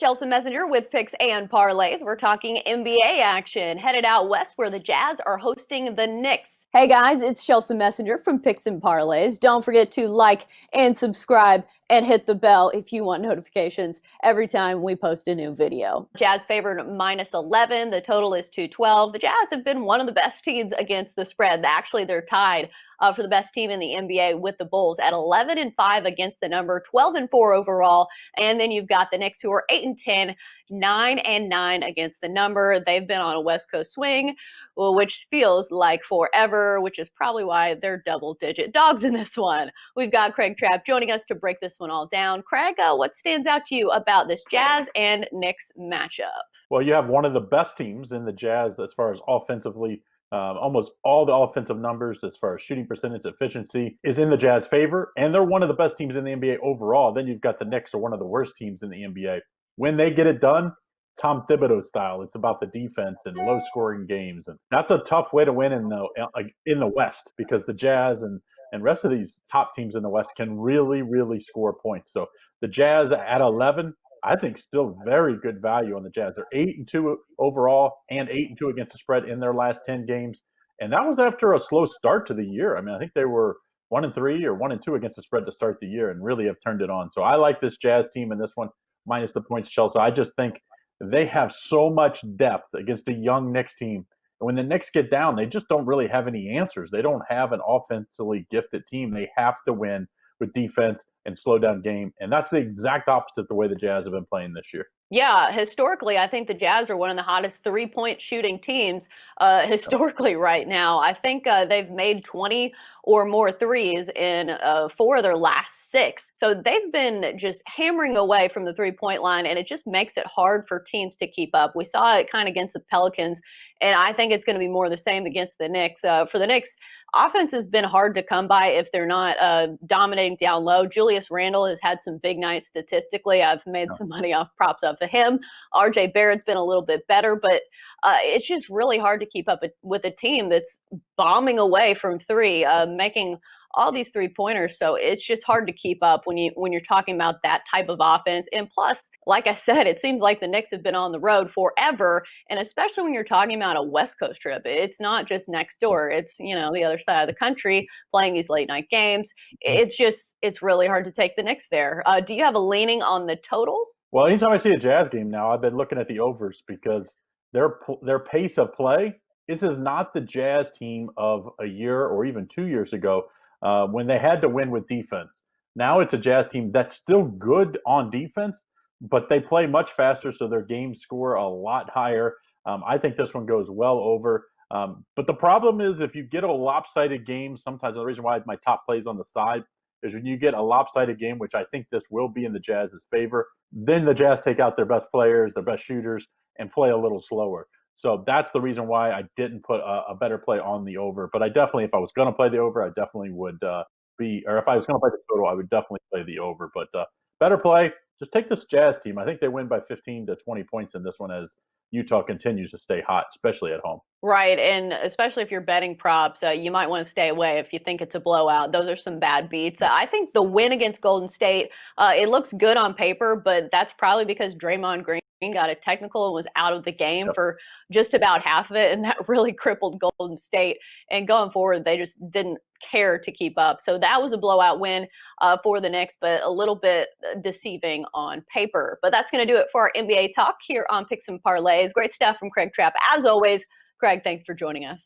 Chelsa Messenger with Picks and Parlays. We're talking NBA action. Headed out west where the Jazz are hosting the Knicks. Hey guys, it's Chelsa Messenger from Picks and Parlays. Don't forget to like and subscribe and hit the bell if you want notifications every time we post a new video. Jazz favored -11. The total is 212. The Jazz have been one of the best teams against the spread. Actually, they're tied for the best team in the NBA with the Bulls at 11-5 against the number, 12-4 overall. And then you've got the Knicks who are 8-10, 9-9 against the number. They've been on a West Coast swing, which feels like forever, which is probably why they're double-digit dogs in this one. We've got Craig Trapp joining us to break this one all down. Craig, what stands out to you about this Jazz and Knicks matchup? Well, you have one of the best teams in the Jazz as far as offensively. Almost all the offensive numbers as far as shooting percentage, efficiency is in the Jazz favor, and they're one of the best teams in the NBA overall. Then you've got the Knicks are one of the worst teams in the NBA. When they get it done, Tom Thibodeau style, it's about the defense and low-scoring games, and that's a tough way to win in the West because the Jazz and rest of these top teams in the West can really score points. So the Jazz at 11. I think still very good value on the Jazz. They're 8-2 overall and 8-2 against the spread in their last 10 games. And that was after a slow start to the year. I mean, I think they were 1-3 or 1-2 against the spread to start the year and really have turned it on. So I like this Jazz team in this one, minus the points, Chelsea. I just think they have so much depth against a young Knicks team. And when the Knicks get down, they just don't really have any answers. They don't have an offensively gifted team. They have to win with defense and slow down game. And that's the exact opposite the way the Jazz have been playing this year. Yeah, historically, I think the Jazz are one of the hottest three-point shooting teams historically right now. I think they've made 20 or more threes in 4 of their last 6. So they've been just hammering away from the three-point line, and it just makes it hard for teams to keep up. We saw it kind of against the Pelicans, and I think it's going to be more the same against the Knicks. For the Knicks, offense has been hard to come by if they're not dominating down low. Julius Randle has had some big nights statistically. I've made some money off props up for him. RJ Barrett's been a little bit better, but it's just really hard to keep up with a team that's bombing away from three, making all these three-pointers. So it's just hard to keep up when you're talking about that type of offense. And plus, like I said, it seems like the Knicks have been on the road forever. And especially when you're talking about a West Coast trip, it's not just next door. It's, the other side of the country playing these late night games. It's really hard to take the Knicks there. Do you have a leaning on the total? Well, anytime I see a Jazz game now, I've been looking at the overs because their pace of play. This is not the Jazz team of a year or even 2 years ago when they had to win with defense. Now it's a Jazz team that's still good on defense, but they play much faster, so their games score a lot higher. I think this one goes well over. But the problem is if you get a lopsided game, sometimes the reason why my top plays on the side is when you get a lopsided game, which I think this will be in the Jazz's favor, then the Jazz take out their best players, their best shooters, and play a little slower. So that's the reason why I didn't put a better play on the over. But I definitely, if I was going to play the over, I definitely would or if I was going to play the total, I would definitely play the over. But better play, just take this Jazz team. I think they win by 15 to 20 points in this one as Utah continues to stay hot, especially at home. Right, and especially if you're betting props, you might want to stay away if you think it's a blowout. Those are some bad beats. I think the win against Golden State, it looks good on paper, but that's probably because Draymond Green got a technical and was out of the game for just about half of it, and that really crippled Golden State. And going forward, they just didn't care to keep up. So that was a blowout win for the Knicks, but a little bit deceiving on paper. But that's going to do it for our NBA talk here on Picks and Parlays. Great stuff from Craig Trapp. As always, Craig, thanks for joining us.